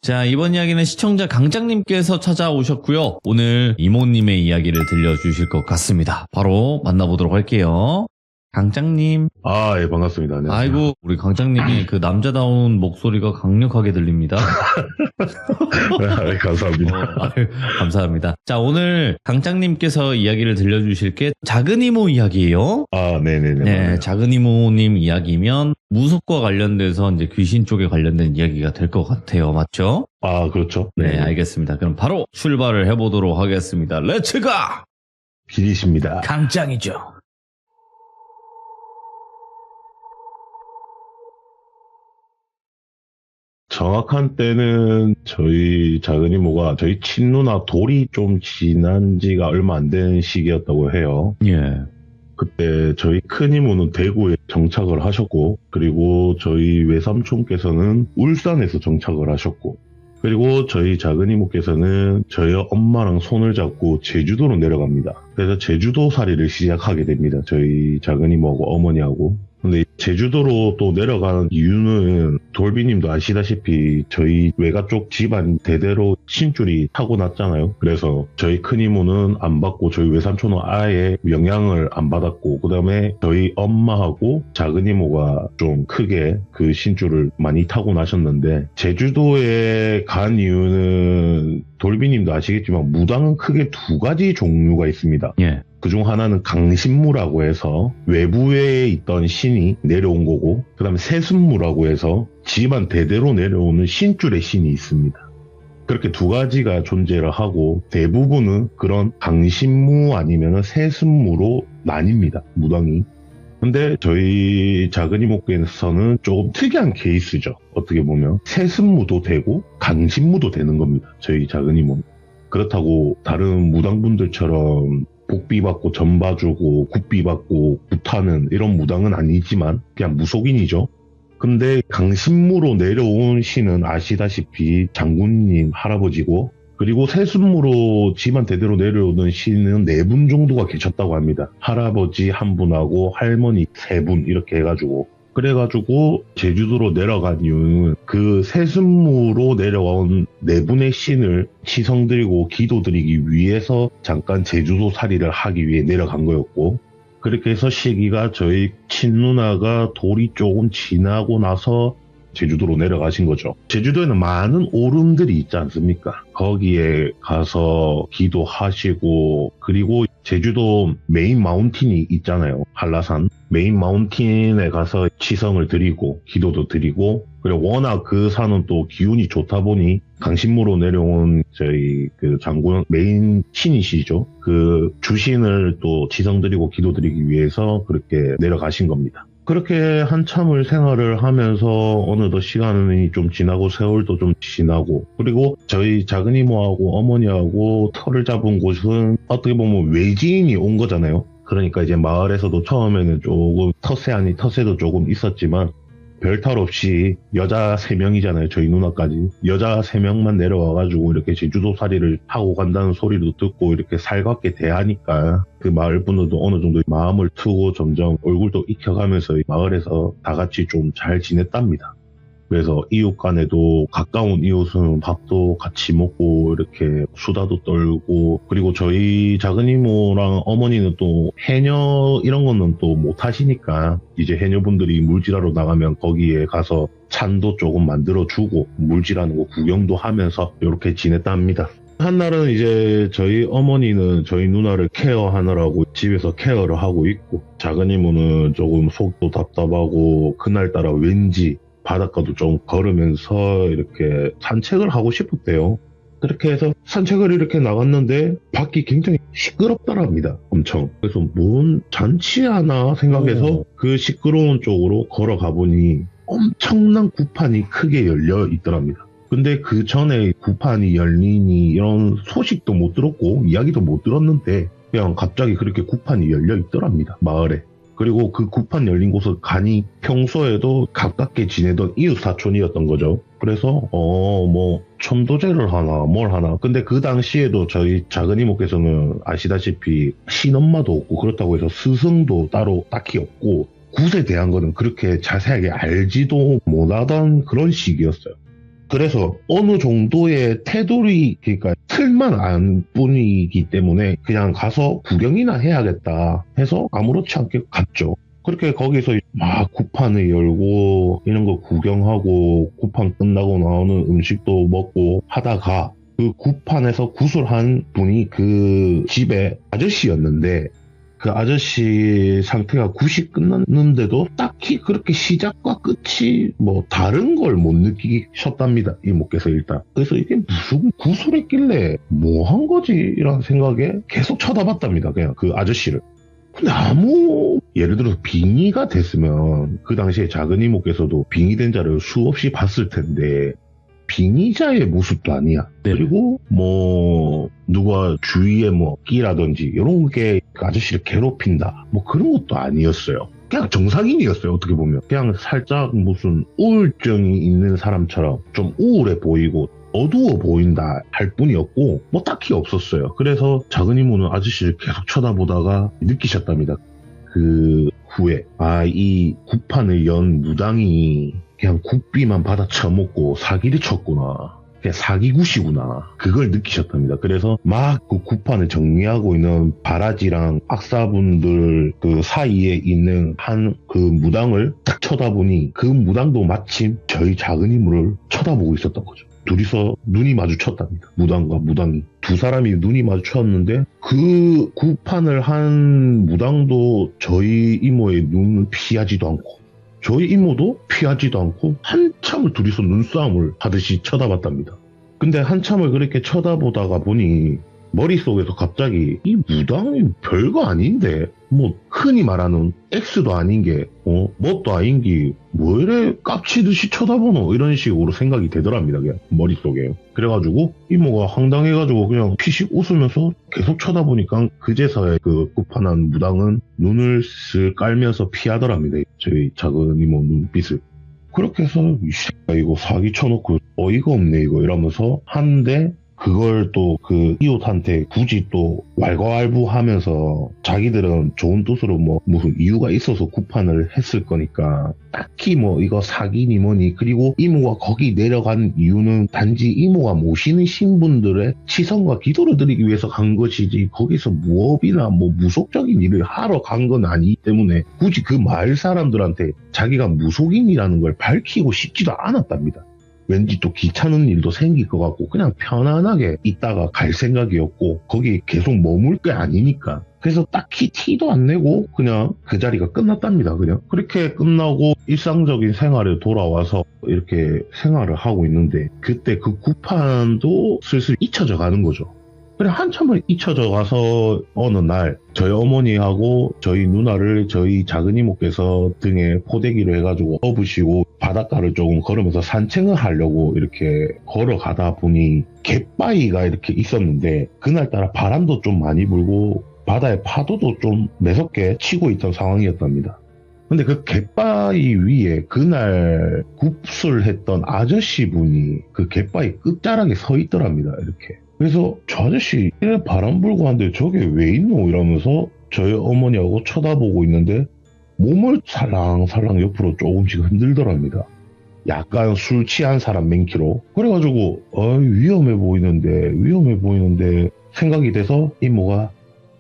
자, 이번 이야기는 시청자 강장님께서 찾아오셨고요. 오늘 이모님의 이야기를 들려주실 것 같습니다. 바로 만나보도록 할게요. 강장님. 예, 반갑습니다. 안녕하세요. 아이고, 우리 강장님이 그 남자다운 목소리가 강력하게 들립니다. 감사합니다. 아유, 감사합니다. 자, 오늘 강장님께서 이야기를 들려주실 게 작은 이모 이야기예요. 네네네. 네, 맞아요. 작은 이모님 이야기면 무속과 관련돼서 이제 귀신 쪽에 관련된 이야기가 될 것 같아요. 맞죠? 그렇죠. 네, 알겠습니다. 그럼 바로 출발을 해보도록 하겠습니다. 렛츠가! 길이십니다. 강장이죠. 정확한 때는 저희 작은 이모가 저희 친누나 돌이 좀 지난 지가 얼마 안 된 시기였다고 해요. 예. 그때 저희 큰 이모는 대구에 정착을 하셨고, 그리고 저희 외삼촌께서는 울산에서 정착을 하셨고, 그리고 저희 작은 이모께서는 저희 엄마랑 손을 잡고 제주도로 내려갑니다. 그래서 제주도 살이를 시작하게 됩니다. 저희 작은 이모하고 어머니하고. 근데 제주도로 또 내려가는 이유는 돌비님도 아시다시피 저희 외가 쪽 집안 대대로 신줄이 타고났잖아요. 그래서 저희 큰 이모는 안 받고 저희 외삼촌은 아예 영향을 안 받았고, 그 다음에 저희 엄마하고 작은 이모가 좀 크게 그 신줄을 많이 타고나셨는데, 제주도에 간 이유는 돌비님도 아시겠지만 무당은 크게 두 가지 종류가 있습니다. 예. 그중 하나는 강신무라고 해서 외부에 있던 신이 내려온 거고, 그 다음에 세순무라고 해서 집안 대대로 내려오는 신줄의 신이 있습니다. 그렇게 두 가지가 존재를 하고, 대부분은 그런 강신무 아니면 세순무로 나뉩니다, 무당이. 근데 저희 작은 이모께서는 조금 특이한 케이스죠. 어떻게 보면 세순무도 되고 강신무도 되는 겁니다, 저희 작은 이모는. 그렇다고 다른 무당분들처럼 복비 받고 전 봐주고 굿비 받고 굿하는 이런 무당은 아니지만 그냥 무속인이죠. 근데 강신무로 내려온 신은 아시다시피 장군님 할아버지고, 그리고 세순무로 집안 대대로 내려오는 신은 4분 정도가 계셨다고 합니다. 할아버지 1분하고 할머니 3분 이렇게 해가지고. 그래가지고 제주도로 내려간 이유는 그 세순무로 내려온 4분의 신을 치성드리고 기도드리기 위해서 잠깐 제주도 살이를 하기 위해 내려간 거였고, 그렇게 해서 시기가 저희 친누나가 돌이 조금 지나고 나서 제주도로 내려가신 거죠. 제주도에는 많은 오름들이 있지 않습니까? 거기에 가서 기도하시고, 그리고 제주도 메인 마운틴이 있잖아요. 한라산. 메인 마운틴에 가서 치성을 드리고 기도도 드리고, 그리고 워낙 그 산은 또 기운이 좋다 보니 강신무로 내려온 저희 그 장군 메인 신이시죠. 그 주신을 또 치성드리고 기도드리기 위해서 그렇게 내려가신 겁니다. 그렇게 한참을 생활을 하면서 어느덧 시간이 좀 지나고 세월도 좀 지나고, 그리고 저희 작은 이모하고 어머니하고 터를 잡은 곳은 어떻게 보면 외지인이 온 거잖아요. 그러니까 이제 마을에서도 처음에는 조금 텃세 아닌 텃세도 조금 있었지만 별탈 없이 여자 3명이잖아요. 저희 누나까지. 여자 3명만 내려와가지고 이렇게 제주도 살이를 하고 간다는 소리도 듣고 이렇게 살갑게 대하니까 그 마을 분들도 어느 정도 마음을 트고 점점 얼굴도 익혀가면서 마을에서 다 같이 좀 잘 지냈답니다. 그래서 이웃 간에도 가까운 이웃은 밥도 같이 먹고 이렇게 수다도 떨고, 그리고 저희 작은 이모랑 어머니는 또 해녀 이런 거는 또 못 하시니까 이제 해녀분들이 물질하러 나가면 거기에 가서 찬도 조금 만들어주고 물질하는 거 구경도 하면서 이렇게 지냈답니다. 한날은 이제 저희 어머니는 저희 누나를 케어하느라고 집에서 케어를 하고 있고, 작은 이모는 조금 속도 답답하고 그날따라 왠지 바닷가도 좀 걸으면서 이렇게 산책을 하고 싶었대요. 그렇게 해서 산책을 이렇게 나갔는데 밖이 굉장히 시끄럽더랍니다. 엄청. 그래서 뭔 잔치 하나 생각해서 그 시끄러운 쪽으로 걸어가 보니 엄청난 구판이 크게 열려 있더랍니다. 근데 그 전에 구판이 열리니 이런 소식도 못 들었고 이야기도 못 들었는데 그냥 갑자기 그렇게 구판이 열려 있더랍니다, 마을에. 그리고 그 구판 열린 곳을 가니 평소에도 가깝게 지내던 이웃 사촌이었던 거죠. 그래서 뭐 천도제를 하나 뭘 하나. 근데 그 당시에도 저희 작은 이모께서는 아시다시피 신엄마도 없고 그렇다고 해서 스승도 따로 딱히 없고 굿에 대한 거는 그렇게 자세하게 알지도 못하던 그런 시기였어요. 그래서 어느 정도의 테두리, 그러니까 틀만 안 뿐이기 때문에 그냥 가서 구경이나 해야겠다 해서 아무렇지 않게 갔죠. 그렇게 거기서 막 구판을 열고 이런 거 구경하고 구판 끝나고 나오는 음식도 먹고 하다가 그 구판에서 구슬한 분이 그 집의 아저씨였는데 그 아저씨 상태가 굿이 끝났는데도 딱히 그렇게 시작과 끝이 뭐 다른 걸 못 느끼셨답니다. 이모께서 일단. 그래서 이게 무슨 구슬했길래 뭐 한 거지? 이런 생각에 계속 쳐다봤답니다. 그냥 그 아저씨를. 근데 아무 예를 들어서 빙의가 됐으면 그 당시에 작은 이모께서도 빙의된 자를 수없이 봤을 텐데 빙의자의 모습도 아니야. 네. 그리고 뭐 누가 주위에 뭐 끼라든지 이런 게 그 아저씨를 괴롭힌다 뭐 그런 것도 아니었어요. 그냥 정상인이었어요. 어떻게 보면 그냥 살짝 무슨 우울증이 있는 사람처럼 좀 우울해 보이고 어두워 보인다 할 뿐이었고 뭐 딱히 없었어요. 그래서 작은 이모는 아저씨를 계속 쳐다보다가 느끼셨답니다. 그 후에 이 구판을 연 무당이 그냥 굿비만 받아 처먹고 사기를 쳤구나. 그냥 사기굿이구나. 그걸 느끼셨답니다. 그래서 막 그 구판을 정리하고 있는 바라지랑 악사분들 그 사이에 있는 한 그 무당을 딱 쳐다보니 그 무당도 마침 저희 작은 이모를 쳐다보고 있었던 거죠. 둘이서 눈이 마주쳤답니다. 무당과 무당이. 두 사람이 눈이 마주쳤는데 그 구판을 한 무당도 저희 이모의 눈을 피하지도 않고 저희 이모도 피하지도 않고 한참을 둘이서 눈싸움을 하듯이 쳐다봤답니다. 근데 한참을 그렇게 쳐다보다가 보니 머릿속에서 갑자기 이 무당이 별거 아닌데 뭐 흔히 말하는 X도 아닌 게 뭣도 아닌 게 뭐 이래 깝치듯이 쳐다보노 이런 식으로 생각이 되더랍니다. 그냥 머릿속에. 그래가지고 이모가 황당해가지고 그냥 피식 웃으면서 계속 쳐다보니까 그제서야 그 구판한 무당은 눈을 쓱 깔면서 피하더랍니다. 저희 작은 이모 눈빛을. 그렇게 해서 이 새끼가 이거 사기 쳐놓고 어이가 없네 이거 이러면서 하는데 그걸 또 그 이웃한테 굳이 또 왈가왈부하면서 자기들은 좋은 뜻으로 뭐 무슨 이유가 있어서 구판을 했을 거니까 딱히 뭐 이거 사기니 뭐니 그리고 이모가 거기 내려간 이유는 단지 이모가 모시는 신분들의 시선과 기도를 드리기 위해서 간 것이지 거기서 무업이나 뭐 무속적인 일을 하러 간 건 아니기 때문에 굳이 그 마을 사람들한테 자기가 무속인이라는 걸 밝히고 싶지도 않았답니다. 왠지 또 귀찮은 일도 생길 것 같고 그냥 편안하게 있다가 갈 생각이었고 거기 계속 머물 게 아니니까 그래서 딱히 티도 안 내고 그냥 그 자리가 끝났답니다. 그냥 그렇게 끝나고 일상적인 생활에 돌아와서 이렇게 생활을 하고 있는데 그때 그 구판도 슬슬 잊혀져 가는 거죠. 그래 한참을 잊혀져 가서 어느 날 저희 어머니하고 저희 누나를 저희 작은 이모께서 등에 포대기를 해가지고 업으시고 바닷가를 조금 걸으면서 산책을 하려고 이렇게 걸어가다 보니 갯바위가 이렇게 있었는데 그날따라 바람도 좀 많이 불고 바다의 파도도 좀 매섭게 치고 있던 상황이었답니다. 근데 그 갯바위 위에 그날 굽술했던 아저씨분이 그 갯바위 끝자락에 서 있더랍니다. 이렇게. 그래서 저 아저씨 이래 바람 불고 한데 저게 왜 있노? 이러면서 저희 어머니하고 쳐다보고 있는데 몸을 살랑살랑 옆으로 조금씩 흔들더랍니다. 약간 술 취한 사람 맹키로. 그래가지고 위험해 보이는데 생각이 돼서 이모가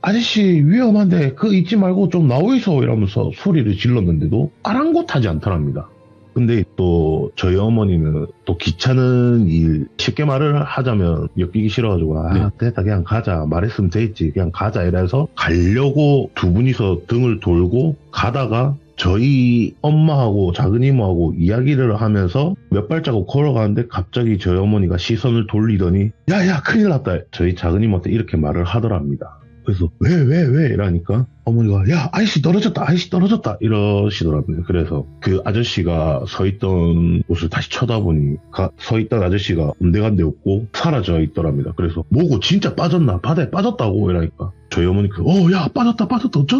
아저씨 위험한데 그 잊지 말고 좀 나오이소 이러면서 소리를 질렀는데도 아랑곳하지 않더랍니다. 근데 또 저희 어머니는 또 귀찮은 일 쉽게 말을 하자면 엮이기 싫어가지고 됐다 그냥 가자 말했으면 됐지 그냥 가자 이래서 가려고 두 분이서 등을 돌고 가다가 저희 엄마하고 작은 이모하고 이야기를 하면서 몇 발자국 걸어가는데 갑자기 저희 어머니가 시선을 돌리더니 야야 큰일 났다 저희 작은 이모한테 이렇게 말을 하더랍니다. 그래서 왜 이러니까 어머니가 야 아저씨 떨어졌다 이러시더라고요. 그래서 그 아저씨가 서 있던 곳을 다시 쳐다보니 서 있던 아저씨가 온데간데 없고 사라져 있더랍니다. 그래서 뭐고 진짜 빠졌나 바다에 빠졌다고 이러니까 저희 어머니가 야 빠졌다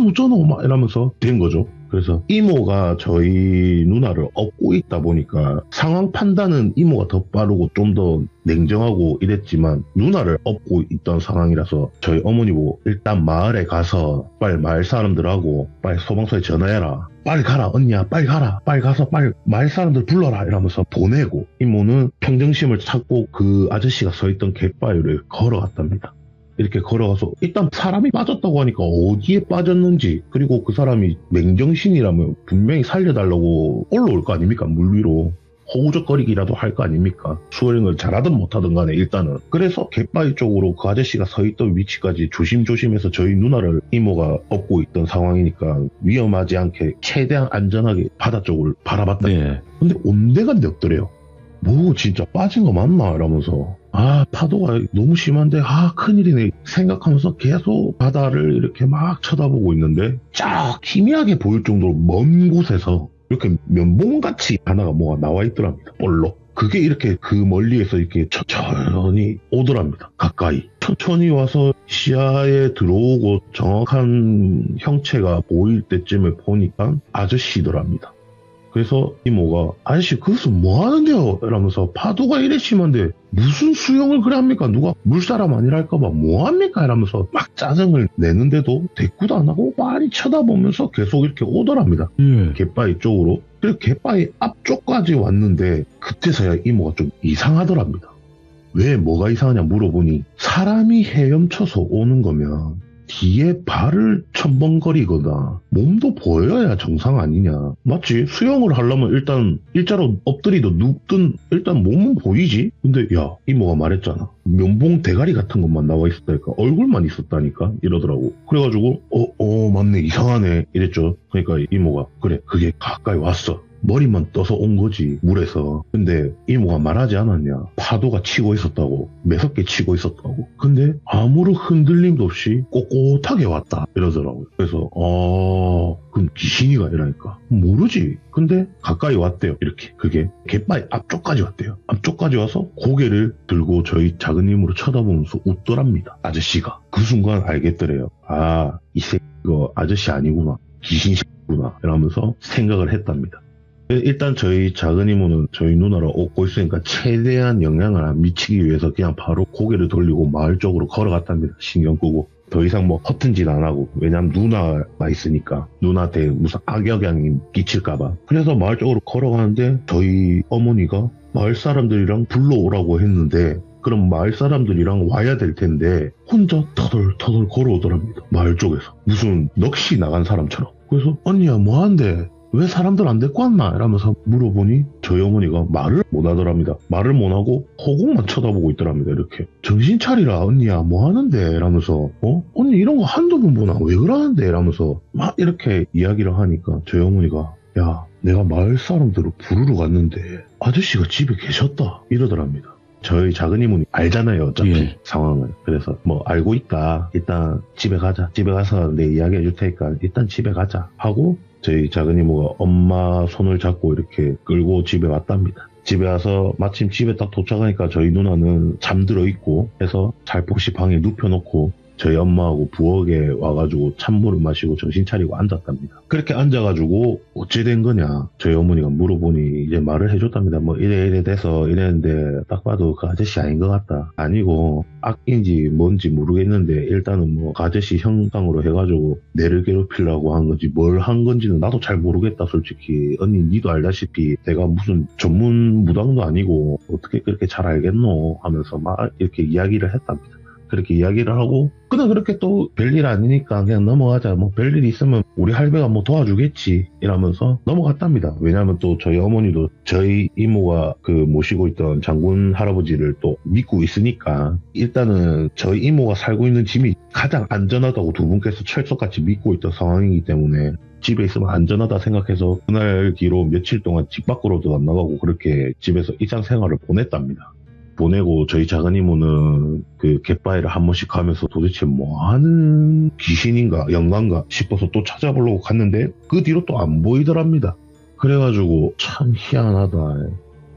어쩌노 막 이러면서 된 거죠. 그래서 이모가 저희 누나를 업고 있다 보니까 상황 판단은 이모가 더 빠르고 좀 더 냉정하고 이랬지만 누나를 업고 있던 상황이라서 저희 어머니 보고 일단 마을에 가서 빨리 마을 사람들하고 빨리 소방서에 전화해라 빨리 가라 언니야 빨리 가라 빨리 가서 빨리 마을 사람들 불러라 이러면서 보내고 이모는 평정심을 찾고 그 아저씨가 서있던 갯바위를 걸어갔답니다. 이렇게 걸어가서 일단 사람이 빠졌다고 하니까 어디에 빠졌는지 그리고 그 사람이 맹정신이라면 분명히 살려달라고 올라올 거 아닙니까? 물 위로 호우적거리기라도 할 거 아닙니까? 수어링을 잘하든 못하든 간에 일단은. 그래서 갯바위 쪽으로 그 아저씨가 서있던 위치까지 조심조심해서 저희 누나를 이모가 업고 있던 상황이니까 위험하지 않게 최대한 안전하게 바다 쪽을 바라봤다. 네. 근데 온데간데 없더래요. 뭐 진짜 빠진 거 맞나 이러면서 아 파도가 너무 심한데 아 큰일이네 생각하면서 계속 바다를 이렇게 막 쳐다보고 있는데 쫙 희미하게 보일 정도로 먼 곳에서 이렇게 면봉같이 하나가 뭐가 나와 있더랍니다. 볼록. 그게 이렇게 그 멀리에서 이렇게 천천히 오더랍니다. 가까이. 천천히 와서 시야에 들어오고 정확한 형체가 보일 때쯤에 보니까 아저씨더랍니다. 그래서 이모가 아저씨 거기서 뭐 하는데요? 이러면서 파도가 이래 심한데 무슨 수영을 그래 합니까? 누가 물사람 아니랄까봐 뭐 합니까? 이러면서 막 짜증을 내는데도 대꾸도 안 하고 많이 쳐다보면서 계속 이렇게 오더랍니다. 갯바위 쪽으로. 그리고 갯바위 앞쪽까지 왔는데 그때서야 이모가 좀 이상하더랍니다. 왜 뭐가 이상하냐 물어보니 사람이 헤엄쳐서 오는 거면 뒤에 발을 첨벙거리거나 몸도 보여야 정상 아니냐. 맞지? 수영을 하려면 일단 일자로 엎드리든 눕든 일단 몸은 보이지? 근데 야 이모가 말했잖아. 면봉 대가리 같은 것만 나와 있었다니까. 얼굴만 있었다니까 이러더라고. 그래가지고 맞네 이상하네 이랬죠. 그러니까 이모가 그래 그게 가까이 왔어. 머리만 떠서 온 거지 물에서. 근데 이모가 말하지 않았냐. 파도가 치고 있었다고. 매섭게 치고 있었다고. 근데 아무런 흔들림도 없이 꼿꼿하게 왔다 이러더라고요. 그래서 그럼 귀신이가 이러니까 모르지. 근데 가까이 왔대요. 이렇게 그게 갯바위 앞쪽까지 왔대요. 앞쪽까지 와서 고개를 들고 저희 작은 님으로 쳐다보면서 웃더랍니다. 아저씨가. 그 순간 알겠더래요. 아 이 새끼 이거 아저씨 아니구나. 귀신 새끼구나 이러면서 생각을 했답니다. 일단 저희 작은 이모는 저희 누나를 업고 있으니까 최대한 영향을 안 미치기 위해서 그냥 바로 고개를 돌리고 마을 쪽으로 걸어갔답니다. 신경 끄고. 더 이상 뭐 허튼 짓 안 하고. 왜냐면 누나가 있으니까 누나한테 무슨 악영향이 끼칠까봐. 그래서 마을 쪽으로 걸어가는데 저희 어머니가 마을 사람들이랑 불러오라고 했는데 그럼 마을 사람들이랑 와야 될 텐데 혼자 터덜터덜 걸어오더랍니다. 마을 쪽에서. 무슨 넋이 나간 사람처럼. 그래서 언니야 뭐하는데? 왜 사람들 안 데리고 왔나? 이러면서 물어보니 저희 어머니가 말을 못 하더랍니다. 말을 못 하고 허공만 쳐다보고 있더랍니다. 이렇게. 정신 차리라 언니야 뭐 하는데? 이러면서 언니 이런 거 한두 번 보나? 왜 그러는데? 이러면서 막 이렇게 이야기를 하니까 저희 어머니가 야 내가 마을 사람들을 부르러 갔는데 아저씨가 집에 계셨다 이러더랍니다. 저희 작은 이모는 알잖아요 어차피 상황을. 그래서 뭐 알고 있다. 일단 집에 가자. 집에 가서 내 이야기 해줄 테니까 일단 집에 가자 하고 저희 작은 이모가 엄마 손을 잡고 이렇게 끌고 집에 왔답니다. 집에 와서 마침 집에 딱 도착하니까 저희 누나는 잠들어 있고 해서 살포시 방에 눕혀놓고 저희 엄마하고 부엌에 와가지고 찬물을 마시고 정신 차리고 앉았답니다. 그렇게 앉아가지고 어찌 된 거냐 저희 어머니가 물어보니 이제 말을 해줬답니다. 뭐 이래 돼서 이랬는데 딱 봐도 그 아저씨 아닌 것 같다. 아니고 악인지 뭔지 모르겠는데 일단은 뭐 그 아저씨 형상으로 해가지고 내를 괴롭히려고 한 건지 뭘 한 건지는 나도 잘 모르겠다 솔직히. 언니 니도 알다시피 내가 무슨 전문 무당도 아니고 어떻게 그렇게 잘 알겠노 하면서 막 이렇게 이야기를 했답니다. 그렇게 이야기를 하고 그냥 그렇게 또 별일 아니니까 그냥 넘어가자. 뭐 별일 있으면 우리 할배가 뭐 도와주겠지 이러면서 넘어갔답니다. 왜냐하면 또 저희 어머니도 저희 이모가 그 모시고 있던 장군 할아버지를 또 믿고 있으니까 일단은 저희 이모가 살고 있는 집이 가장 안전하다고 두 분께서 철석같이 믿고 있던 상황이기 때문에 집에 있으면 안전하다 생각해서 그날 뒤로 며칠 동안 집 밖으로도 안 나가고 그렇게 집에서 일상생활을 보냈답니다. 보내고 저희 작은 이모는 그 갯바위를 한 번씩 가면서 도대체 뭐 하는 귀신인가 영광가 싶어서 또 찾아보려고 갔는데 그 뒤로 또 안 보이더랍니다. 그래가지고 참 희한하다.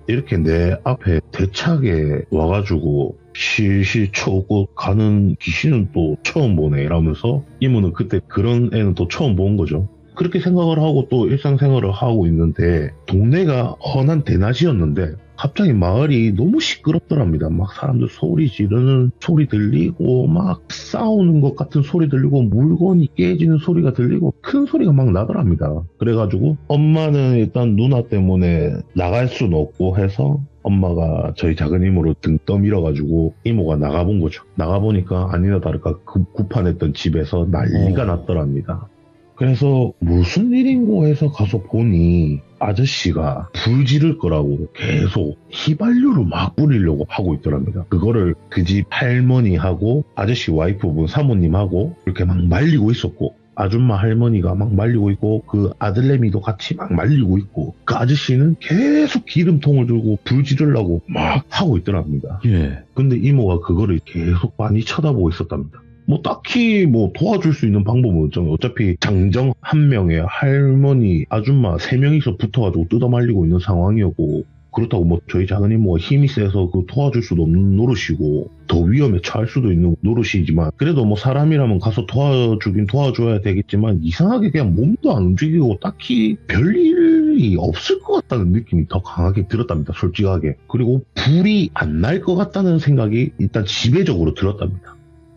이렇게 내 앞에 대차게 와가지고 실실 쳐오고 가는 귀신은 또 처음 보네 이러면서 이모는 그때 그런 애는 또 처음 본 거죠. 그렇게 생각을 하고 또 일상생활을 하고 있는데 동네가 훤한 대낮이었는데 갑자기 마을이 너무 시끄럽더랍니다. 막 사람들 소리 지르는 소리 들리고 막 싸우는 것 같은 소리 들리고 물건이 깨지는 소리가 들리고 큰 소리가 막 나더랍니다. 그래가지고 엄마는 일단 누나 때문에 나갈 수는 없고 해서 엄마가 저희 작은 이모로 등 떠밀어가지고 이모가 나가본 거죠. 나가보니까 아니나 다를까 구판했던 집에서 난리가 났더랍니다. 그래서 무슨 일인고 해서 가서 보니 아저씨가 불 지를 거라고 계속 휘발유를 막 뿌리려고 하고 있더랍니다. 그거를 그 집 할머니하고 아저씨 와이프분 사모님하고 이렇게 막 말리고 있었고 아줌마 할머니가 막 말리고 있고 그 아들내미도 같이 막 말리고 있고 그 아저씨는 계속 기름통을 들고 불 지르려고 막 하고 있더랍니다. 예. 근데 이모가 그거를 계속 많이 쳐다보고 있었답니다. 뭐 딱히 뭐 도와줄 수 있는 방법은 없잖아요. 어차피 장정 한 명에 할머니, 아줌마 3명이서 붙어가지고 뜯어말리고 있는 상황이었고 그렇다고 뭐 저희 작은 이모가 힘이 세서 그 도와줄 수도 없는 노릇이고 더 위험에 처할 수도 있는 노릇이지만 그래도 뭐 사람이라면 가서 도와주긴 도와줘야 되겠지만 이상하게 그냥 몸도 안 움직이고 딱히 별일이 없을 것 같다는 느낌이 더 강하게 들었답니다. 솔직하게. 그리고 불이 안 날 것 같다는 생각이 일단 지배적으로 들었답니다.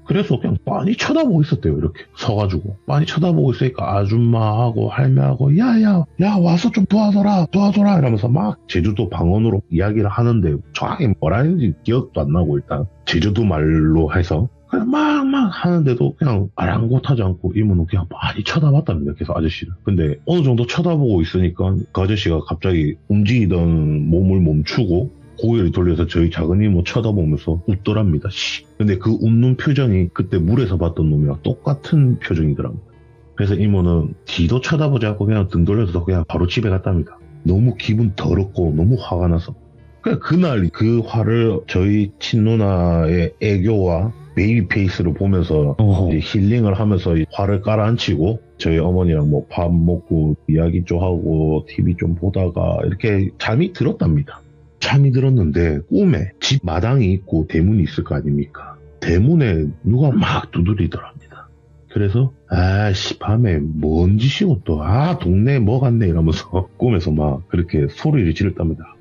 그래서 그냥 빤히 쳐다보고 있었대요. 이렇게 서가지고 빤히 쳐다보고 있으니까 아줌마하고 할매하고 야야 와서 좀 도와줘라 이러면서 막 제주도 방언으로 이야기를 하는데 정확히 뭐라 했는지 기억도 안 나고 일단 제주도 말로 해서 그냥 막 하는데도 그냥 아랑곳하지 않고 이모는 그냥 많이 쳐다봤답니다. 계속 아저씨를. 근데 어느 정도 쳐다보고 있으니까 그 아저씨가 갑자기 움직이던 몸을 멈추고 고개를 돌려서 저희 작은 이모 쳐다보면서 웃더랍니다. 근데 그 웃는 표정이 그때 물에서 봤던 놈이랑 똑같은 표정이더랍니다. 그래서 이모는 뒤도 쳐다보지 않고 그냥 등 돌려서 그냥 바로 집에 갔답니다. 너무 기분 더럽고 너무 화가 나서. 그냥 그날 그 화를 저희 친누나의 애교와 베이비 페이스를 보면서 이제 힐링을 하면서 화를 깔아앉히고 저희 어머니랑 뭐 밥 먹고 이야기 좀 하고 TV 좀 보다가 이렇게 잠이 들었답니다. 잠이 들었는데 꿈에 집 마당이 있고 대문이 있을 거 아닙니까? 대문에 누가 막 두드리더랍니다. 그래서 아씨 밤에 뭔 짓이고 또 동네에 뭐 갔네 이러면서 꿈에서 막 그렇게 소리를 지르답니다.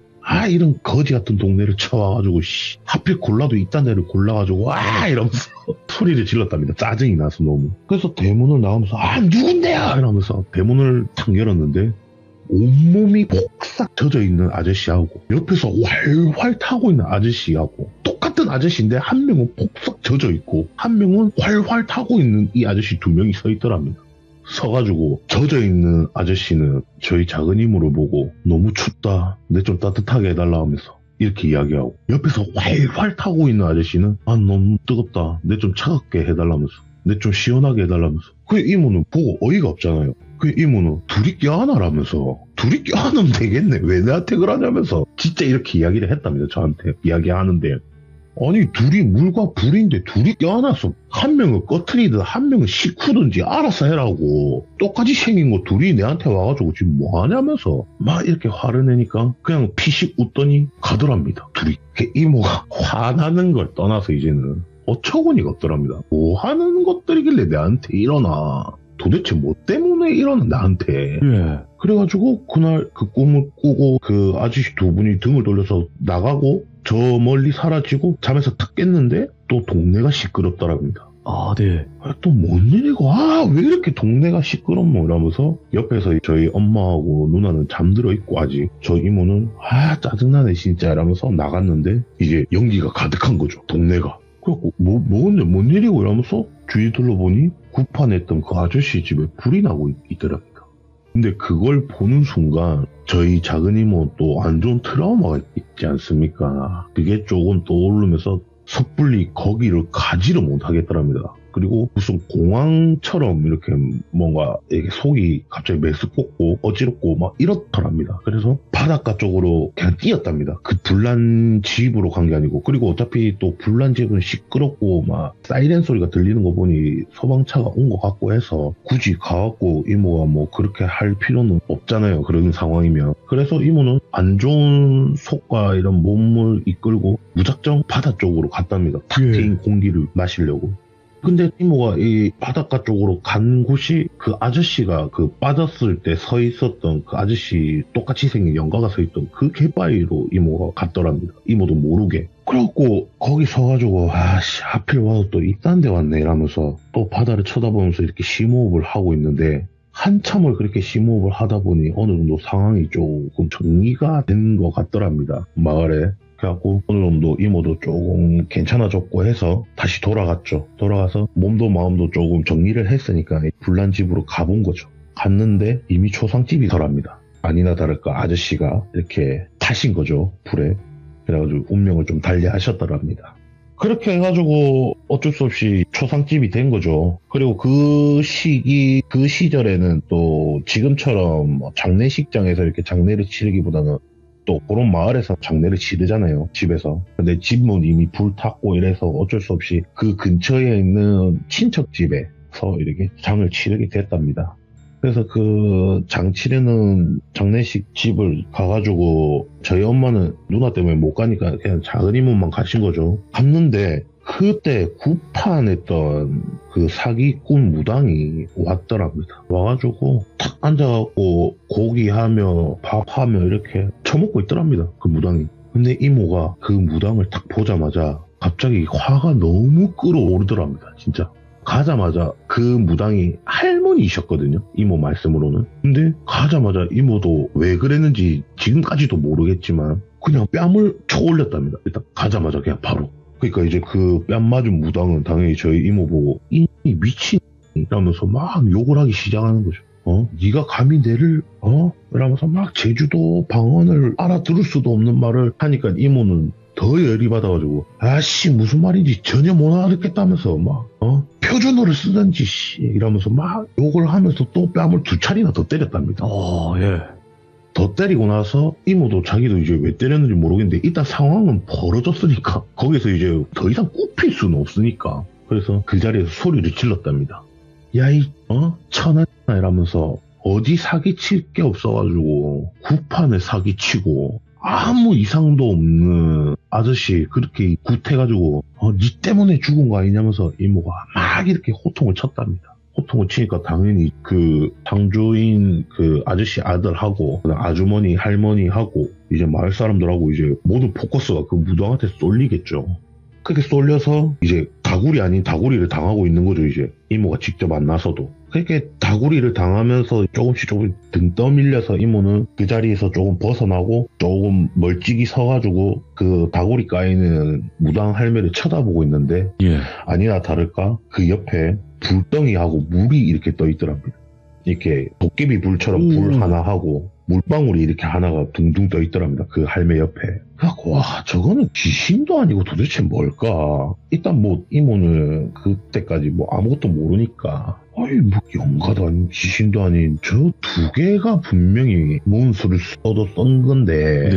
이런 거지 같은 동네를 쳐와가지고 하필 골라도 이딴 데를 골라가지고 이러면서 소리를 질렀답니다. 짜증이 나서 너무. 그래서 대문을 나가면서 누군데요 이러면서 대문을 탁 열었는데 온몸이 폭삭 젖어 있는 아저씨하고 옆에서 활활 타고 있는 아저씨하고 똑같은 아저씨인데 한 명은 폭삭 젖어 있고 한 명은 활활 타고 있는 이 아저씨 2명이 서 있더랍니다. 서가지고 젖어 있는 아저씨는 저희 작은 이모를 보고 너무 춥다 내 좀 따뜻하게 해달라 하면서 이렇게 이야기하고 옆에서 활활 타고 있는 아저씨는 너무 뜨겁다 내 좀 차갑게 해달라면서 내 좀 시원하게 해달라면서 그 이모는 보고 어이가 없잖아요. 그 이모는 둘이 껴안아라면서 둘이 껴안으면 되겠네 왜 내한테 그러냐면서 진짜 이렇게 이야기를 했답니다. 저한테 이야기하는데 아니 둘이 물과 불인데 둘이 껴안아서 한 명은 꺼트리든 한 명은 식후든지 알아서 해라고 똑같이 생긴 거 둘이 내한테 와가지고 지금 뭐하냐면서 막 이렇게 화를 내니까 그냥 피식 웃더니 가더랍니다. 둘이 그 이모가 화나는 걸 떠나서 이제는 어처구니가 없더랍니다. 뭐 하는 것들이길래 내한테 일어나 도대체 뭐 때문에 이러나 나한테. 예. 그래가지고 그날 그 꿈을 꾸고 그 아저씨 2분이 등을 돌려서 나가고 저 멀리 사라지고 잠에서 탁 깼는데 또 동네가 시끄럽더랍니다. 네. 또 뭔 일이고 왜 이렇게 동네가 시끄럽노 이러면서 옆에서 저희 엄마하고 누나는 잠들어 있고 아직 저 이모는 짜증나네 진짜 이러면서 나갔는데 이제 연기가 가득한 거죠 동네가. 그래갖고 뭔 일이고 이러면서 주위 둘러보니 구판했던 그 아저씨 집에 불이 나고 있더랍니다. 근데 그걸 보는 순간 저희 작은 이모 또 안 좋은 트라우마가 있지 않습니까? 그게 조금 떠오르면서 섣불리 거기를 가지를 못하겠더랍니다. 그리고 무슨 공황처럼 이렇게 뭔가 이렇게 속이 갑자기 메스껍고 어지럽고 막 이렇더랍니다. 그래서 바닷가 쪽으로 그냥 뛰었답니다. 그 불난 집으로 간 게 아니고. 그리고 어차피 또 불난 집은 시끄럽고 막 사이렌 소리가 들리는 거 보니 소방차가 온 것 같고 해서 굳이 가갖고 이모가 뭐 그렇게 할 필요는 없잖아요. 그런 상황이면. 그래서 이모는 안 좋은 속과 이런 몸을 이끌고 무작정 바다 쪽으로 갔답니다. 탁 트인 공기를 마시려고. 근데 이모가 이 바닷가 쪽으로 간 곳이 그 아저씨가 그 빠졌을 때 서 있었던 그 아저씨 똑같이 생긴 연가가 서 있던 그 갯바위로 이모가 갔더랍니다. 이모도 모르게. 그래갖고 거기 서가지고 아씨 하필 와서 또 이딴 데 왔네 이러면서 또 바다를 쳐다보면서 이렇게 심호흡을 하고 있는데 한참을 그렇게 심호흡을 하다 보니 어느 정도 상황이 조금 정리가 된 것 같더랍니다. 마을에. 그래갖고 어느 정도 이모도 조금 괜찮아졌고 해서 다시 돌아갔죠. 돌아가서 몸도 마음도 조금 정리를 했으니까 불난 집으로 가본 거죠. 갔는데 이미 초상집이더랍니다. 아니나 다를까 아저씨가 이렇게 타신 거죠. 불에. 그래가지고 운명을 좀 달리하셨더랍니다. 그렇게 해가지고 어쩔 수 없이 초상집이 된 거죠. 그리고 그 시절에는 또 지금처럼 장례식장에서 이렇게 장례를 치르기보다는 또 그런 마을에서 장례를 치르잖아요. 집에서. 근데 집은 이미 불탔고 이래서 어쩔 수 없이 그 근처에 있는 친척 집에서 이렇게 장을 치르게 됐답니다. 그래서 그 장 치르는 장례식 집을 가가지고 저희 엄마는 누나 때문에 못 가니까 그냥 작은 이모만 가신 거죠. 갔는데 그때 구판했던 그 사기꾼 무당이 왔더랍니다. 와가지고 탁 앉아갖고 고기하며 밥하며 이렇게 처먹고 있더랍니다. 그 무당이. 근데 이모가 그 무당을 딱 보자마자 갑자기 화가 너무 끓어오르더랍니다. 진짜. 가자마자 그 무당이 할머니이셨거든요. 이모 말씀으로는. 근데 가자마자 이모도 왜 그랬는지 지금까지도 모르겠지만 그냥 뺨을 쳐 올렸답니다. 일단 가자마자 그냥 바로. 그러니까 이제 그 뺨 맞은 무당은 당연히 저희 이모 보고 이 미친이라면서 막 욕을 하기 시작하는 거죠. 네가 감히 내를 이러면서 막 제주도 방언을 알아들을 수도 없는 말을 하니까 이모는 더 열이 받아가지고 아씨 무슨 말인지 전혀 못 알아듣겠다면서 막 표준어를 쓰던지 이러면서 막 욕을 하면서 또 뺨을 2차례나 더 때렸답니다. 예. 더 때리고 나서 이모도 자기도 이제 왜 때렸는지 모르겠는데 일단 상황은 벌어졌으니까 거기서 이제 더 이상 굽힐 수는 없으니까 그래서 그 자리에서 소리를 질렀답니다. 야이 천하나 이러면서 어디 사기칠 게 없어가지고 구판에 사기치고 아무 이상도 없는 아저씨 그렇게 굿해가지고 니 때문에 죽은 거 아니냐면서 이모가 막 이렇게 호통을 쳤답니다. 호통을 치니까 당연히 그 상주인 그 아저씨 아들하고 아주머니 할머니하고 이제 마을 사람들하고 이제 모든 포커스가 그 무당한테 쏠리겠죠. 그렇게 쏠려서 이제 다구리 아닌 다구리를 당하고 있는 거죠. 이제 이모가 직접 안 나서도. 그렇게 다구리를 당하면서 조금씩 등 떠밀려서 이모는 그 자리에서 조금 벗어나고 조금 멀찍이 서가지고 그 다구리 까이는 무당 할매를 쳐다보고 있는데 아니나 다를까 그 옆에 불덩이하고 물이 이렇게 떠 있더랍니다. 이렇게 도깨비 불처럼 불 하나 하고 물방울이 이렇게 하나가 둥둥 떠 있더랍니다. 그 할매 옆에. 그래갖고 와 저거는 귀신도 아니고 도대체 뭘까. 일단 뭐 이모는 그때까지 뭐 아무것도 모르니까 아이 뭐 영가도 아닌 귀신도 아닌 저 두 개가 분명히 문수를 써도 썬 건데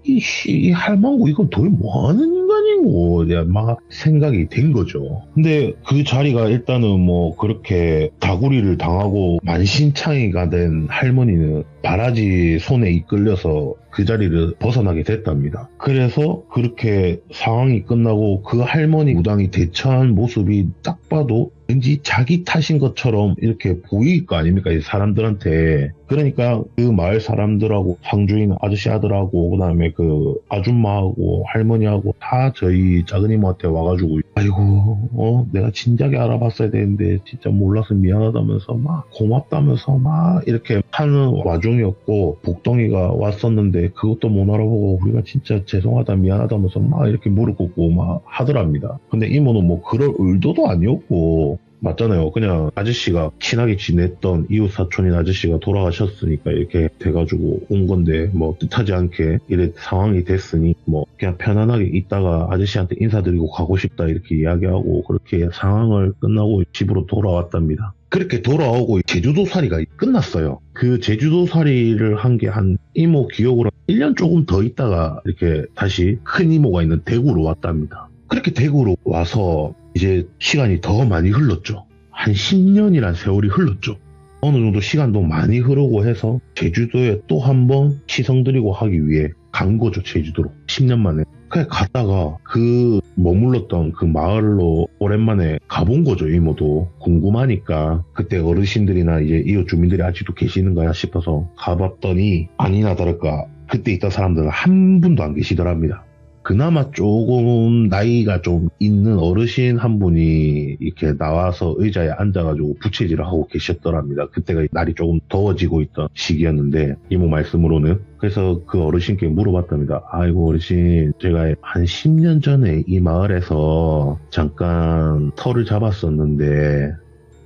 이 할망구 이거 도대체 뭐하는 인간이고 내가 막 생각이 된 거죠. 근데 그 자리가 일단은 뭐 그렇게 다구리를 당하고 만신창이가 된 할머니는 바라지 손에 이끌려서 그 자리를 벗어나게 됐답니다. 그래서 그렇게 상황이 끝나고 그 할머니 무당이 대처한 모습이 딱 봐도 왠지 자기 탓인 것처럼 이렇게 보일 거 아닙니까? 이 사람들한테. 그러니까 그 마을 사람들하고 상주인 아저씨 아들하고 그다음에 그 아줌마하고 할머니하고 다 저희 작은 이모한테 와가지고 아이고 내가 진작에 알아봤어야 되는데 진짜 몰라서 미안하다면서 막 고맙다면서 막 이렇게 하는 와중이었고 복덩이가 왔었는데 그것도 못 알아보고 우리가 진짜 죄송하다 미안하다면서 막 이렇게 무릎 꿇고 막 하더랍니다. 근데 이모는 뭐 그럴 의도도 아니었고 맞잖아요. 그냥 아저씨가 친하게 지냈던 이웃 사촌인 아저씨가 돌아가셨으니까 이렇게 돼가지고 온 건데 뭐 뜻하지 않게 이래 상황이 됐으니 뭐 그냥 편안하게 있다가 아저씨한테 인사드리고 가고 싶다 이렇게 이야기하고 그렇게 상황을 끝나고 집으로 돌아왔답니다. 그렇게 돌아오고 제주도살이가 끝났어요. 그 제주도살이를 한 게 한 이모 기억으로 1년 조금 더 있다가 이렇게 다시 큰 이모가 있는 대구로 왔답니다. 그렇게 대구로 와서 이제 시간이 더 많이 흘렀죠. 한 10년이란 세월이 흘렀죠. 어느 정도 시간도 많이 흐르고 해서 제주도에 또 한 번 시성드리고 하기 위해 간 거죠. 제주도로. 10년 만에 그냥 갔다가 그 머물렀던 그 마을로 오랜만에 가본 거죠. 이모도 궁금하니까 그때 어르신들이나 이제 이웃 주민들이 아직도 계시는가 싶어서 가봤더니 아니나 다를까 그때 있던 사람들은 한 분도 안 계시더랍니다. 그나마 조금 나이가 좀 있는 어르신 한 분이 이렇게 나와서 의자에 앉아가지고 부채질을 하고 계셨더랍니다. 그때가 날이 조금 더워지고 있던 시기였는데 이모 말씀으로는. 그래서 그 어르신께 물어봤답니다. 아이고 어르신, 제가 한 10년 전에 이 마을에서 잠깐 터를 잡았었는데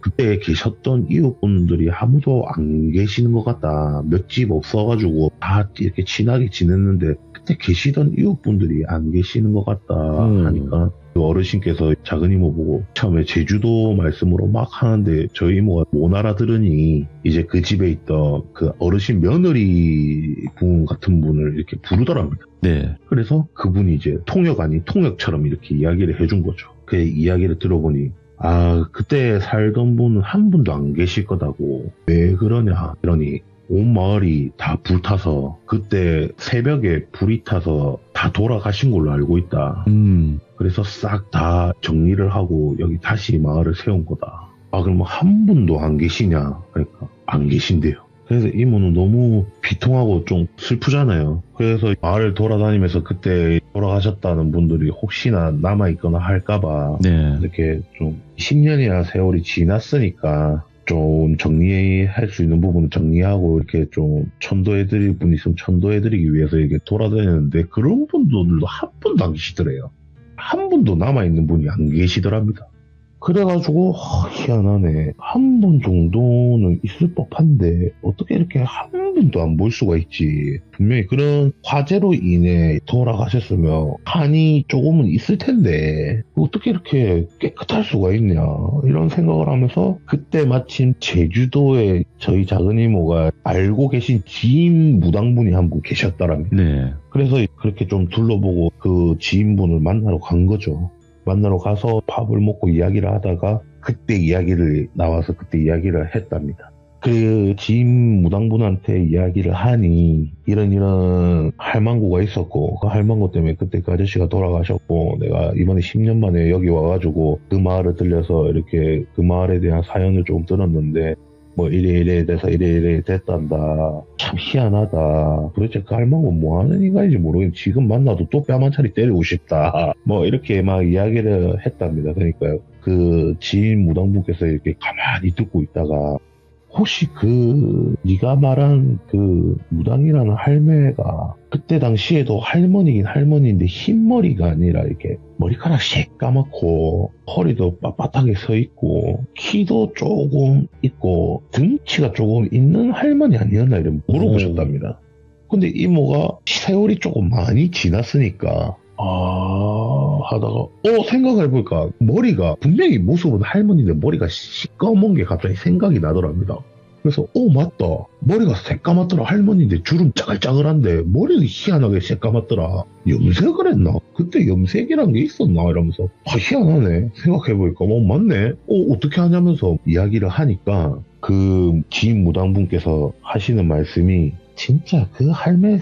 그때 계셨던 이웃분들이 아무도 안 계시는 것 같다. 몇 집 없어가지고 다 이렇게 친하게 지냈는데 그때 계시던 이웃분들이 안 계시는 것 같다 하니까 그 어르신께서 작은 이모 보고 처음에 제주도 말씀으로 막 하는데 저희 이모가 못 알아들으니 이제 그 집에 있던 그 어르신 며느리 분 같은 분을 이렇게 부르더랍니다. 네. 그래서 그분이 이제 통역 아닌 통역처럼 이렇게 이야기를 해준 거죠. 그 이야기를 들어보니 아, 그때 살던 분은 한 분도 안 계실 거다고. 왜 그러냐? 이러니 온 마을이 다 불타서 그때 새벽에 불이 타서 다 돌아가신 걸로 알고 있다. 그래서 싹 다 정리를 하고 여기 다시 마을을 세운 거다. 아, 그럼 한 분도 안 계시냐? 그러니까 안 계신대요. 그래서 이모는 너무 비통하고 좀 슬프잖아요. 그래서 마을 돌아다니면서 그때 돌아가셨다는 분들이 혹시나 남아있거나 할까봐 네. 이렇게 좀 10년이나 세월이 지났으니까 좀 정리할 수 있는 부분은 정리하고 이렇게 좀 천도해드릴 분 있으면 천도해드리기 위해서 이렇게 돌아다녔는데 그런 분들도 한 분도 안 계시더래요. 한 분도 남아있는 분이 안 계시더랍니다. 그래가지고 희한하네. 한 분 정도는 있을 법한데 어떻게 이렇게 한 분도 안 볼 수가 있지. 분명히 그런 화재로 인해 돌아가셨으면 한이 조금은 있을 텐데 어떻게 이렇게 깨끗할 수가 있냐 이런 생각을 하면서 그때 마침 제주도에 저희 작은 이모가 알고 계신 지인 무당분이 한 분 계셨더랍니다. 네. 그래서 그렇게 좀 둘러보고 그 지인분을 만나러 간 거죠. 만나러 가서 밥을 먹고 이야기를 하다가 그때 이야기를 나와서 그때 이야기를 했답니다. 그 지인 무당분한테 이야기를 하니 이런 할망구가 있었고 그 할망구 때문에 그때 그 아저씨가 돌아가셨고 내가 이번에 10년 만에 여기 와가지고 그 마을을 들려서 이렇게 그 마을에 대한 사연을 좀 들었는데 뭐 이래 돼서 이래 됐단다. 참 희한하다. 도대체 그 할망구는 뭐 하는 인간인지 모르겠는데 지금 만나도 또 뺨 한 차리 때리고 싶다. 뭐 이렇게 막 이야기를 했답니다. 그러니까 그 지인 무당분께서 이렇게 가만히 듣고 있다가 혹시 그 네가 말한 그 무당이라는 할매가 그때 당시에도 할머니긴 할머니인데 흰머리가 아니라 이렇게 머리카락 새까맣고 허리도 빳빳하게 서 있고 키도 조금 있고 등치가 조금 있는 할머니 아니었나 이런 물어보셨답니다. 근데 이모가 세월이 조금 많이 지났으니까 하다가 생각해보니까 머리가 분명히 모습은 할머니인데 머리가 시꺼먼 게 갑자기 생각이 나더랍니다. 그래서 맞다, 머리가 새까맣더라. 할머니인데 주름 짜글짜글한데 머리는 희한하게 새까맣더라. 염색을 했나? 그때 염색이란 게 있었나? 이러면서 희한하네. 생각해보니까 맞네. 어떻게 하냐면서 이야기를 하니까 그 지인 무당분께서 하시는 말씀이 진짜 그 할매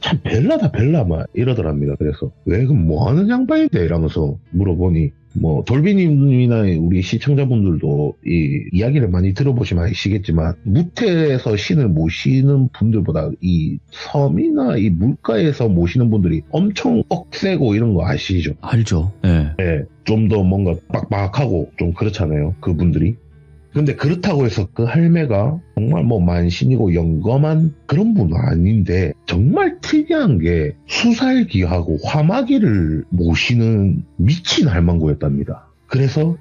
참 별나다 막 이러더랍니다. 그래서 왜 그럼 뭐 하는 양반인데 이러면서 물어보니 뭐 돌비님이나 우리 시청자분들도 이 이야기를 많이 들어보시면 아시겠지만 무태에서 신을 모시는 분들보다 이 섬이나 이 물가에서 모시는 분들이 엄청 억세고 이런 거 아시죠? 알죠. 네. 네, 좀 더 뭔가 빡빡하고 좀 그렇잖아요. 그분들이. 근데 그렇다고 해서 그 할매가 정말 뭐 만신이고 영검한 그런 분은 아닌데 정말 특이한 게 수살기하고 화마기를 모시는 미친 할망구였답니다. 그래서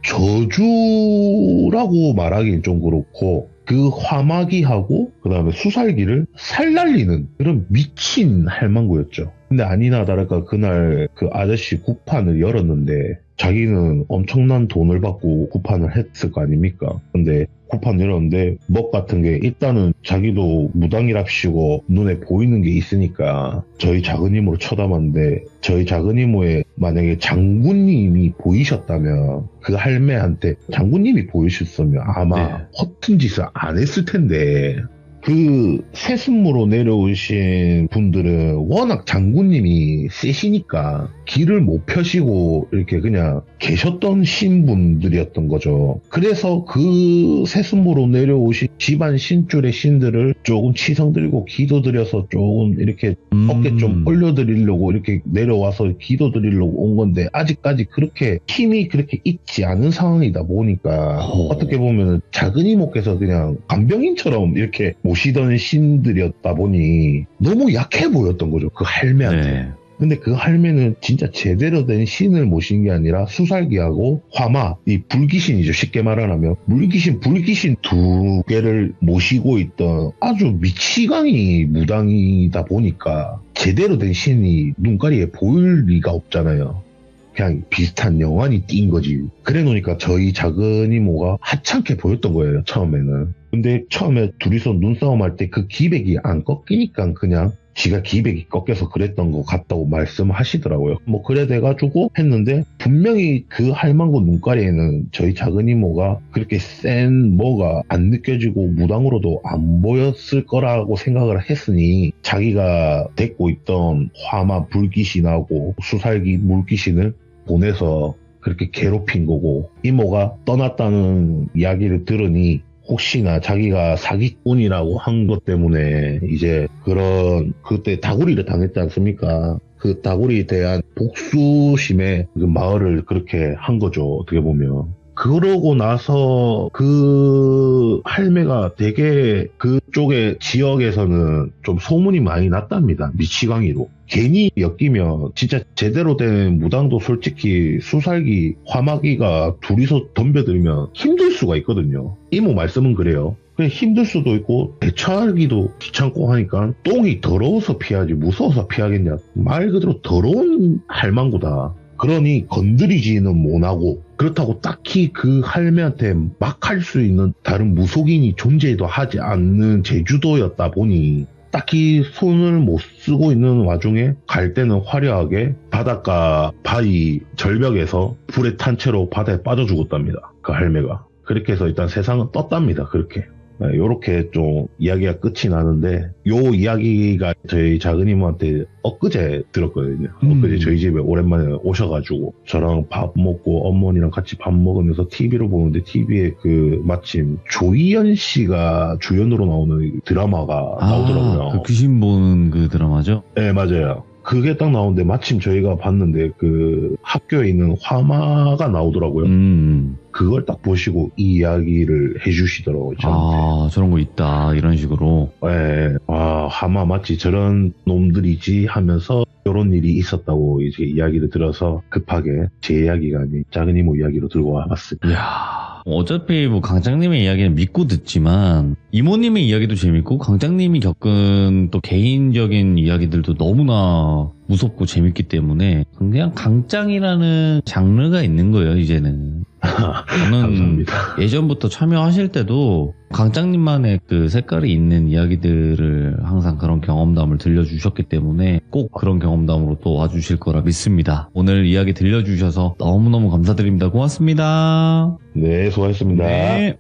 저주라고 말하기는 좀 그렇고 그 화마기하고 그 다음에 수살기를 살날리는 그런 미친 할망구였죠. 근데 아니나 다를까 그날 그 아저씨 구판을 열었는데 자기는 엄청난 돈을 받고 구판을 했을 거 아닙니까? 근데 구판 열었는데 먹 같은 게 일단은 자기도 무당이랍시고 눈에 보이는 게 있으니까 저희 작은 이모로 쳐다봤는데 저희 작은 이모의 만약에 장군님이 보이셨다면 그 할매한테 장군님이 보이셨으면 아마 네. 허튼 짓을 안 했을 텐데 그 세순무로 내려오신 분들은 워낙 장군님이 세시니까 길을 못 펴시고 이렇게 그냥 계셨던 신분들이었던 거죠. 그래서 그 세순무로 내려오신 집안 신줄의 신들을 조금 치성드리고 기도드려서 조금 이렇게 어깨 좀 올려드리려고 이렇게 내려와서 기도드리려고 온 건데, 아직까지 그렇게 힘이 그렇게 있지 않은 상황이다 보니까 어떻게 보면 작은 이모께서 그냥 간병인처럼 이렇게 모시던 신들이었다 보니 너무 약해 보였던 거죠, 그 할매한테. 네. 근데 그 할매는 진짜 제대로 된 신을 모신 게 아니라 수살기하고 화마, 이 불귀신이죠. 쉽게 말하면 물귀신, 불귀신 두 개를 모시고 있던 아주 미치광이 무당이다 보니까 제대로 된 신이 눈가리에 보일 리가 없잖아요. 그냥 비슷한 영환이 띈 거지. 그래 놓으니까 저희 작은 이모가 하찮게 보였던 거예요, 처음에는. 근데 처음에 둘이서 눈싸움 할 때 그 기백이 안 꺾이니까 그냥 지가 기백이 꺾여서 그랬던 것 같다고 말씀하시더라고요. 뭐 그래 돼가지고 했는데, 분명히 그 할망구 눈가리에는 저희 작은 이모가 그렇게 센 뭐가 안 느껴지고 무당으로도 안 보였을 거라고 생각을 했으니, 자기가 데리고 있던 화마 불귀신하고 수살기 물귀신을 보내서 그렇게 괴롭힌 거고, 이모가 떠났다는 이야기를 들으니 혹시나 자기가 사기꾼이라고 한 것 때문에 이제 그런, 그때 다구리를 당했지 않습니까? 그 다구리에 대한 복수심에 그 마을을 그렇게 한 거죠, 어떻게 보면. 그러고 나서 그 할매가 되게 그쪽의 지역에서는 좀 소문이 많이 났답니다. 미치광이로. 괜히 엮이면 진짜 제대로 된 무당도 솔직히 수살기, 화마기가 둘이서 덤벼들면 힘들 수가 있거든요. 이모 말씀은 그래요. 그냥 힘들 수도 있고 대처하기도 귀찮고 하니까 똥이 더러워서 피하지 무서워서 피하겠냐. 말 그대로 더러운 할망구다. 그러니 건드리지는 못하고, 그렇다고 딱히 그 할매한테 막 할 수 있는 다른 무속인이 존재도 하지 않는 제주도였다 보니 딱히 손을 못 쓰고 있는 와중에 갈 때는 화려하게 바닷가 바위 절벽에서 불에 탄 채로 바다에 빠져 죽었답니다, 그 할매가. 그렇게 해서 일단 세상은 떴답니다, 그렇게. 요렇게 좀 이야기가 끝이 나는데, 요 이야기가 저희 작은이모한테 엊그제 들었거든요. 엊그제 저희 집에 오랜만에 오셔가지고 저랑 밥 먹고 어머니랑 같이 밥 먹으면서 TV를 보는데, TV에 그 마침 조희연 씨가 주연으로 나오는 드라마가 나오더라고요. 그 귀신 보는 그 드라마죠? 네, 맞아요. 그게 딱 나오는데 마침 저희가 봤는데 그 학교에 있는 화마가 나오더라고요. 그걸 딱 보시고 이 이야기를 해주시더라고요, 저한테. 저런 거 있다, 이런 식으로. 네, 화마 맞지, 저런 놈들이지 하면서 이런 일이 있었다고 이제 이야기를 들어서 급하게 제 이야기가 아닌 작은 이모 이야기로 들고 와봤습니다. 이야, 어차피 뭐 강장님의 이야기는 믿고 듣지만 이모님의 이야기도 재밌고 강장님이 겪은 또 개인적인 이야기들도 너무나 무섭고 재밌기 때문에 그냥 강장이라는 장르가 있는 거예요, 이제는. 저는 감사합니다. 예전부터 참여하실 때도 강장님만의 그 색깔이 있는 이야기들을 항상 그런 경험담을 들려주셨기 때문에 꼭 그런 경험담으로 또 와주실 거라 믿습니다. 오늘 이야기 들려주셔서 너무너무 감사드립니다. 고맙습니다. 네, 수고하셨습니다. 네.